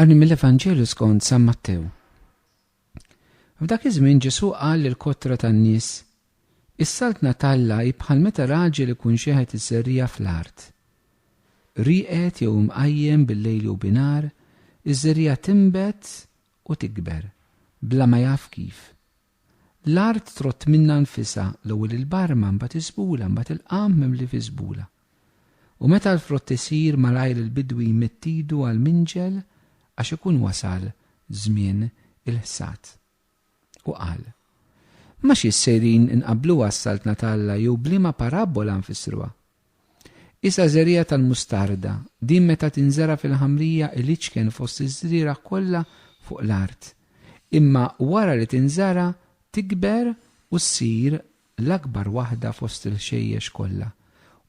Għarni mill-Evanġelu skont San Mattew. F'dak iż-żmien Ġesu qal lill-kottra tan-nies: is-saltna tallaj bħal meta raġel ikun xeħet iż-żerrija fl-art. Rieqet jew imqajjem bil-lejl u binar, iż-żerrija tinbet u tikber, bla ma jaf kif. L-art trott minna nfisha l-ewwel il-barma mbagħad iżbula mbagħad il-qam mimli fi żbula. U meta l-frott isir malajr il-bidwi jmettidu għall-minġel għax ikun wasal żmien il-ħsad. U qal: ma xi sejrin inqabbluha s-saltna talla jew bliema parabola nfissruha. Issa żerrija tal-mustarda din meta tinżera fil-ħamrija il-iċken fost iż-żriera kollha fuq l-art. Imma wara li tinżara tikber u ssir l-akbar waħda fost il-xejjex kollha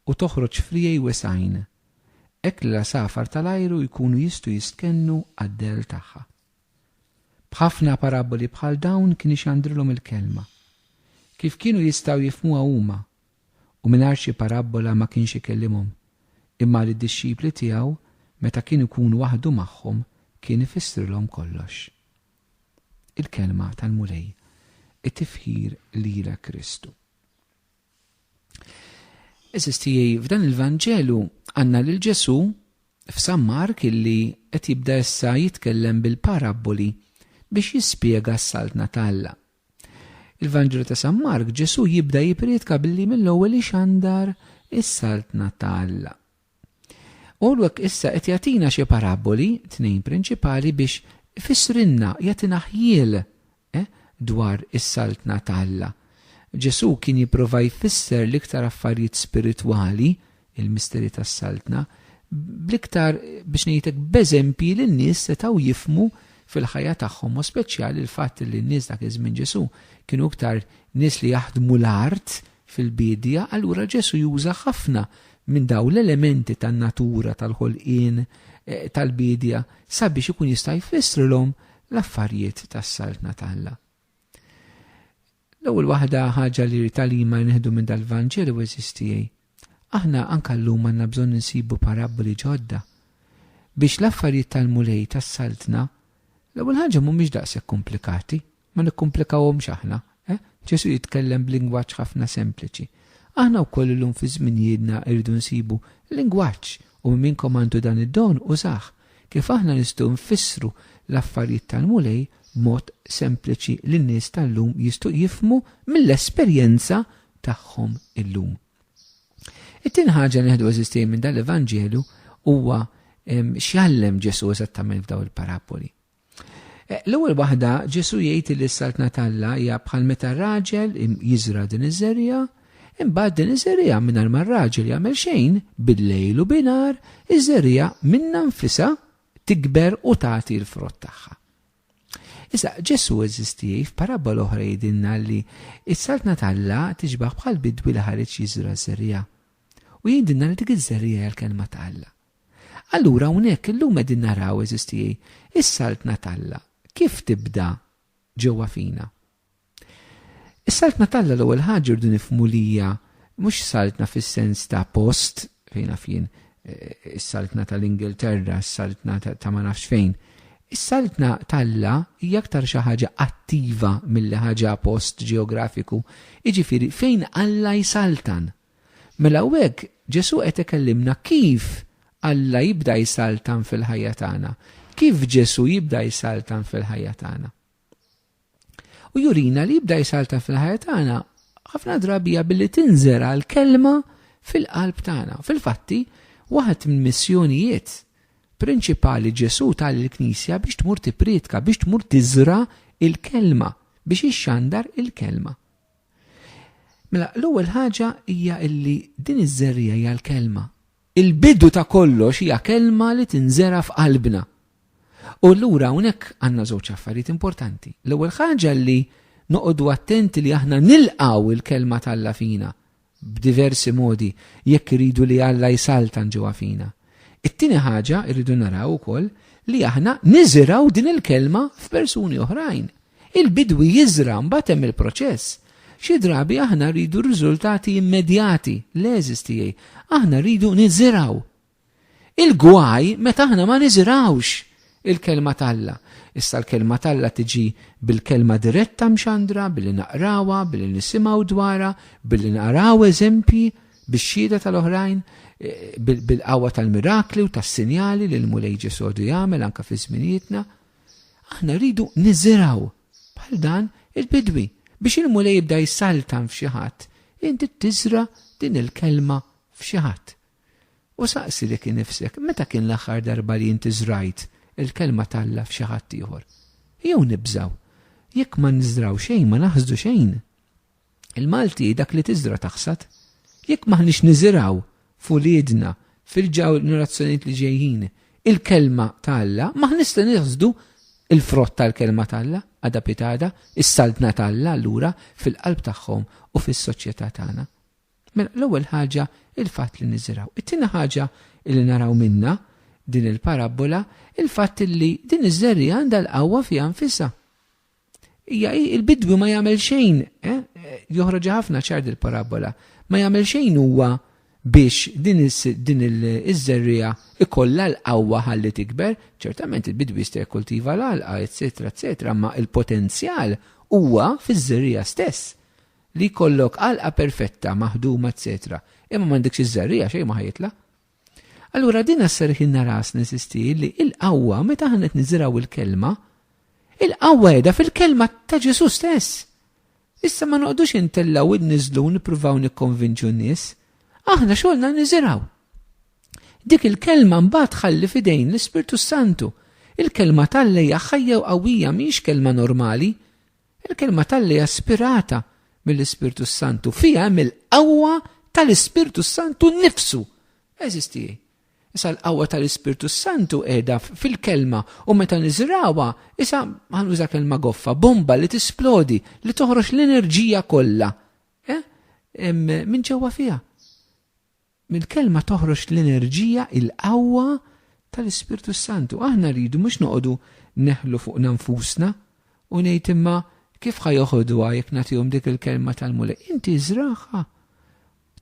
u toħroġ frijej wesgħin. Hekk li l-għasafar tal-ajru jkunu jistgħu jistkennu għad-del tagħha. B'ħafna paraboli bħal dawn kien ixandrilhom il-kelma. Kif kienu jistgħu jifhmuha huma, u mingħajr xi parabola ma kienx ikellimhom, imma lid-dixxipli tiegħu meta kien ikun waħdu magħhom kien ifissrilhom kollox. Il-kelma tal-mulej, it-tifħir lila Kristu. Eżistijej, f'dan il-Vanġelu għandna lil Ġesu f'San Mark illi qed jibda issa jitkellem bil-paraboli biex jispjega s-saltna talla. Il-Vanġelu ta' San Mark Ġesu jibda jipredka billi mill-ewwel ixandar is-saltna talla. U hekk issa qed jagħtina xi paraboli, tnejn prinċipali biex ifissrinna jagħtina ħjiel dwar is-saltna talla. Ġesu kien jipprova jfisser l-iktar affarijiet spiritwali, il-misteri tas-saltna, bl-iktar biex ngħidlek b'eżempji li n-nies setgħu jifhmu fil-ħajja tagħhom, u speċjali l-fatt li n-nies dak iż-żmien Ġesu kienu iktar nies li jaħdmu l-art fil-bidja, allura Ġesu juża ħafna minn dawn l-elementi tan-natura tal-ħolqien tal-bidja sabiex ikun jista' jfissrilhom l-affarijiet tas-saltna talla. L-ewwel waħda ħaġa li tal-ima nieħdu minn dal-Vanġelu eżistijej. Aħna anke llum għandna bżonn insibu paraboli ġodda biex l-affarijiet tal-mulej tas-saltna l-ewwel ħaġa mhumiex daqshekk komplikati, ma nikkumplikawhomx aħna. Ġesu jitkellem b'lingwaġġ ħafna sempliċi. Aħna wkoll illum fi żminijietna rridu nsibu lingwaġġ u minn komandu dan id-don użah kif aħna nistgħu nfissru l-affarijiet tal-mulej b'mod sempliċi li n-nies tal-lum jistgħu jifhmu mill-esperjenza tagħhom illum. It-tieni ħaġa li nieħdu eżistej minn dan l-Evanġelu huwa x'jallem Ġesu eżattament f'dawn il-paraboli. L-ewwel waħda Ġesu jgħid li s-saltna talla hija bħal meta raġel jiżra din iż-żerrija, imbagħad din iż-żerrija mingħajr ma r-raġel jagħmel xejn bil-lejl u binar iż-żerrija minnha nfisha tikber u tagħti l-frott tagħha. Issa Ġesu eżistijej f'parabola oħra jgħidilna li s-saltna talla tiġbaħ bħal bidwi li ħareġ jiżra żerrija u jgħidilna li dik iż-żerrija hija l-kelma ta' Alla. Allura hawnhekk illum qegħdin naraw eżistijej is-saltna talla kif tibda ġewwa fina. Is-saltna talla l-ewwel ħaġa rridu nifhmu li hija mhux saltna fis-sens ta' post fejn fien is-saltna tal-Ingilterra, is-saltna ta' ma nafx fejn. Is-saltna talla hija aktar xi ħaġa attiva milli ħaġa post ġeografiku, jiġifieri fejn Alla jsaltan. Mela hekk Ġesu qed ikellimna kif Alla jibda jsaltan fil-ħajja tagħna, kif Ġesu jibda jsaltan fil-ħajja tagħna. U jurina li jibda jsaltan fil-ħajja tagħna ħafna drabi billi tinżera l-kelma fil-qalb tagħna. Fil-fatti, waħed mill-missjonijiet prinċipali Ġesu tal-Knisja biex tmur tipredka, biex tmur tiżra il-kelma, biex ixxandar il-kelma. Mela l-ewwel ħaġa hija illi din iż-żerrija hija l-kelma. Il-bidu ta' kollox hija kelma li tinżera f'qalbna. U allura hawnhekk għandna żewġ affarijiet importanti. L-ewwel ħaġa li noqogħdu attenti li aħna nilqgħu il-kelma tal-Alla fina b'diversi modi jekk iridu li Alla jsaltan ġewwa fina. It-tieni ħaġa rridu naraw ukoll li aħna niżraw din il-kelma f'persuni oħrajn. Il-bidwi jiżra mbagħad hemm il-proċess. Xi drabi aħna rridu riżultati immedjati, aħna rridu niżraw. Il-gwaj meta aħna ma niżrawx il-kelma talla. Issa l-kelma talla tiġi bil-kelma diretta mxandra, billi naqrawa, billi nisimgħu dwarha, billi naqraw eżempji bix-xhieda tal-oħrajn, bil-qawwa tal-mirakli u tas-sinjali li l-mulej Ġesodu jagħmel anke fi żminietna. Aħna rridu niżiraw bħal dan il-bidwi biex il-mulej jibda jissaltam f'xi ħadd, inti tiżra din il-kelma f'xi ħadd. U saqsi li kien nifsek, meta kien l-aħħar darba li inti żrajt il-kelma talla f'xi ħadd ieħor? Jew nibżaw, jekk ma niżraw xejn ma naħżdu xejn. Il-Malti dak li tiżra taħsad, jekk maħniex niżiraw f'uliedna fil-ġenerazzjonijiet li ġejjin il-kelma talla, maħnista nieħżdu il-frott tal-kelma talla, għada pitada, is-saltna talla allura fil-qalb tagħhom u fis-soċjetà tagħna. Mela l-ewwel ħaġa il-fatt li niżiraw. It-tieni ħaġa li naraw minna din il-parabola il-fatt li din iż-żerrija għandha l-qawwa fiha nfisha. Hija il-bidwi ma jagħmel xejn, joħroġ ħafna ċard il-parabola, ma jagħmel xejn huwa biex din iż-żerrija ikollha l-qawwa ħalli tikber, ċertament il-bidwi jista' jikkultiva l-għalqa, eċetera, ma il-potenzjal huwa fiż-żerrija stess li jkollok għalqa perfetta maħduma, eċetera. Imma m'għandekx iż-żerrija xejn ma ħajitla. Allura din asserħilna rasna sisti li l-qawwa meta aħna qed niżiraw il-kelma, il-qawwa qiegħda fil-kelma ta' Ġesu stess. Issa ma noqgħodux intellaw inniżlu nippruvaw nikkonvinċu n-nies. Aħna xogħolna niżiraw. Dik il-kelma mbagħad ħalli f'idejn l-Ispirtu Santu. Il-kelma tal-lejja ħajja u qawwija mhix kelma normali. Il-kelma tal-lejja ispirata mill-Ispirtu Santu, fiha hemm il-qawwa tal-Ispirtu Santu nnifsu. Eżisti. Issa l-qawwa tal-Ispirtu Santu qiegħda fil-kelma u meta niżrawha issa ħanuża kelma goffa, bomba li tisplodi, li toħroġ l-enerġija kollha. Min ġewwa fiha. Mill-kelma toħroġ l-enerġija, il-qawwa tal-Ispirtu Santu. Aħna rridu mhux noqogħdu neħlu fuq nfusna u ngħid imma kif ħajoħodwa jekk nagħtihom dik il-kelma tal-mulej. Inti żraħha.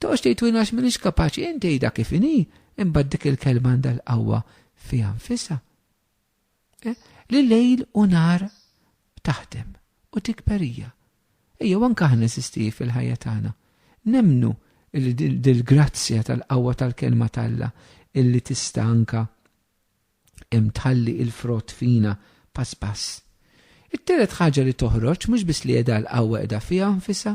Toqgħodx tgħid għax m'iniex kapaċi, inti ejda kif inhi, imbagħad dik il-kelma għandha l-qawwa fiha nfisha. Li lejl u nar taħdem u tikberija. Ejjew anke aħna sisti fil-ħajja tagħna. Nemnu dil-grazzja tal-qawwa tal-kelma talla illi tista' anka imtħalli il-frott fina pass pass. It-tielet ħaġa li toħroġ mhux biss li qiegħda l-qawwa qiegħda fiha nfisha,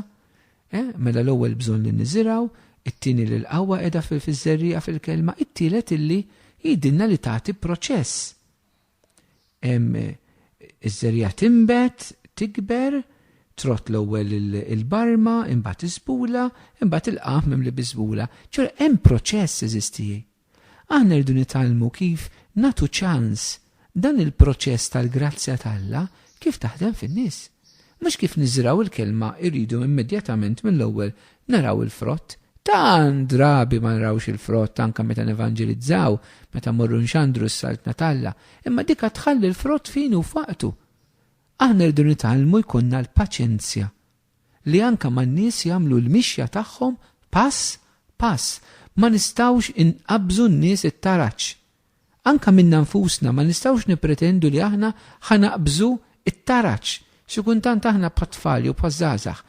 mela l-ewwel bżonn li niżiraw, it-tieni li l-qawwa qiegħda fiż-żerriqa fil-kelma, it-tielet illi jgħidilna li tagħti proċess. Iż-żerriqa tinbet, tikber, trott l-ewwel il-barma, imbagħad iżbula, imbagħad il-qam mimli biżbula. ċur hemm proċess eżistiji. Aħna rridu nitgħallmu kif nagħtu ċans dan il-proċess tal-grazzja talla kif taħdem fin-nies. Mhux kif niżraw il-kelma irridu immedjatament mill-ewwel naraw il-frott. Tan drabi ma narawx il-frott anke meta nevanġelizzaw, meta morru nxandru s-saltna talla, imma dik tħalli l-frott finu f'waqtu. Aħna rridu nitgħallmu jkollna l-paċenzja li anke man-nies jagħmlu l-mixja tagħhom pass pass. Ma nistgħux inqabżu n-nies it-taraċ. Anke minna nfusna ma nistgħux nippretendu li aħna ħanaqbżu it-taraċ. Xi kuntant aħna bħat-tfal jew bħaż-żgħażagħ.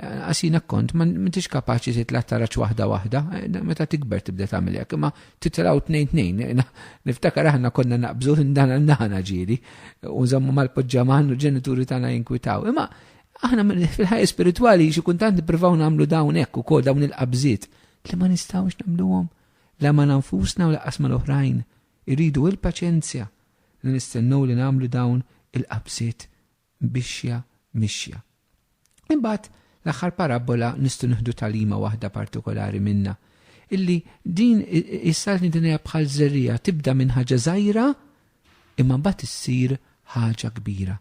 Għasina kont ma m'intix kapaċi titla' taraċ waħda, meta tikber tibda tagħmel hekk, imma titilgħu tnejn. Niftakar aħna konna naqbżu dan għandna ġieli u żammu mal-poġġaman u ġenituri tagħna jinkwitaw. Imma aħna fil-ħajja spiritwali xi kuntant nippruvaw nagħmlu dawn hekk ukoll dawn il-qabżiet li ma nistgħux nagħmluhom la ma nfusna u laqqas mal-oħrajn. Irridu il-paċenzja li nistennew li nagħmlu dawn il-qabżiet mixja. Imbagħad l-aħħar parabola nistgħu nieħdu talima waħda partikolari minna illi din is-saltni dinja bħal żerrija tibda minn ħaġa żgħira imma mbagħad issir ħaġa kbira.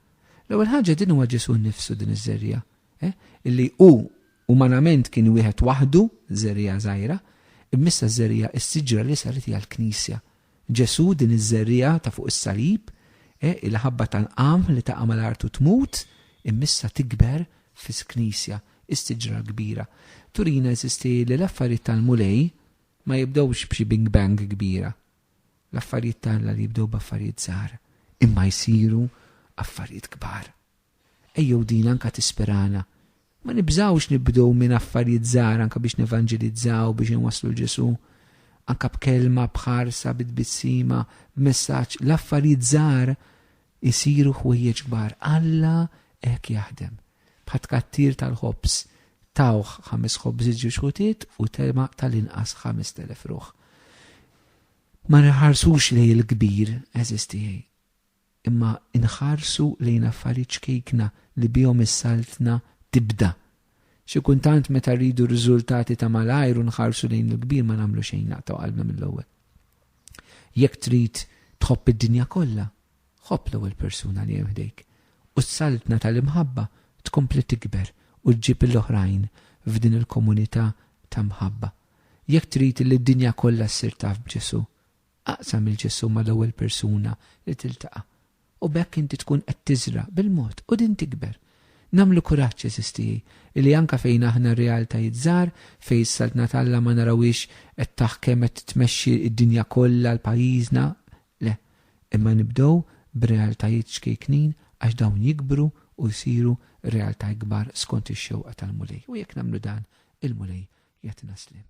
L-ewwel ħaġa din huwa Ġesu nnifsu din iż-żerrija, illi hu umanament kien wieħed waħdu żerrija żgħira, immissa żerrija s-siġra li saret hija l-Knisja. Ġesu din iż-żerrija ta' fuq is-salib, il-ħabba tal-qam li taqa' mal-artu tmut, immissa tikber fis-Knisja, is-siġra kbira. Turina eżisti li l-affarijiet tal-mulej ma jibdewx b'xi bing bang kbira. L-affarijiet tagħna li jibdew b'affarijiet żgħar. imma jsiru affarijiet kbar. Ejjew din anka tisperana. Ma nibżawx nibdew minn affarijiet żgħar anka biex nevanġelizzaw biex inwasslu l-Ġesu. Anka b'kelma bħarsa bitbissima, b'messaġġ, l-affarijiet żgħar isiru ħwejjeġ kbar. Alla hekk jaħdem. Bħat kattir tal-ħobs tawh 5 ħobżiet ġew xħutiet u telma tal-inqas 5,000 ruħ. Ma nħarsux lejn il-kbir, eżis tiegħi, imma inħarsu lejn affarijiet xkejkna li bihom is-saltna tibda. Xi kuntant meta rridu riżultati ta' malajr u nħarsu lejn il-kbir ma nagħmlu xejn naqtaw qalbna mill-ewwel. Jekk trid tħobb id-dinja kollha, ħobb l-ewwel persuna li hemm ħdejk. U s-saltna tal-imħabba tkompli tikber u ġġib l-oħrajn f'din il-komunità ta' mħabba. Jekk trid li d-dinja kollha ssir taf b'Ġesu, aqsam il-Ġesu mal-ewwel persuna li tiltaqa'. U bekk inti tkun qed tiżra bil-mod u din tikber. Namlu kuraġġ eżistiji li anka fejn aħna realtajiet żgħar fejn s-saltna Alla ma narawix qed taħkem qed tmexxi d-dinja kollha l-pajjiżna, le, imma nibdew b'realtajiet xkejknin għax dawn jikbru u jsiru realtajiet kbar skont ix-xewqa tal-mulej. U jekk nagħmlu dan, il-mulej jagħtina slim.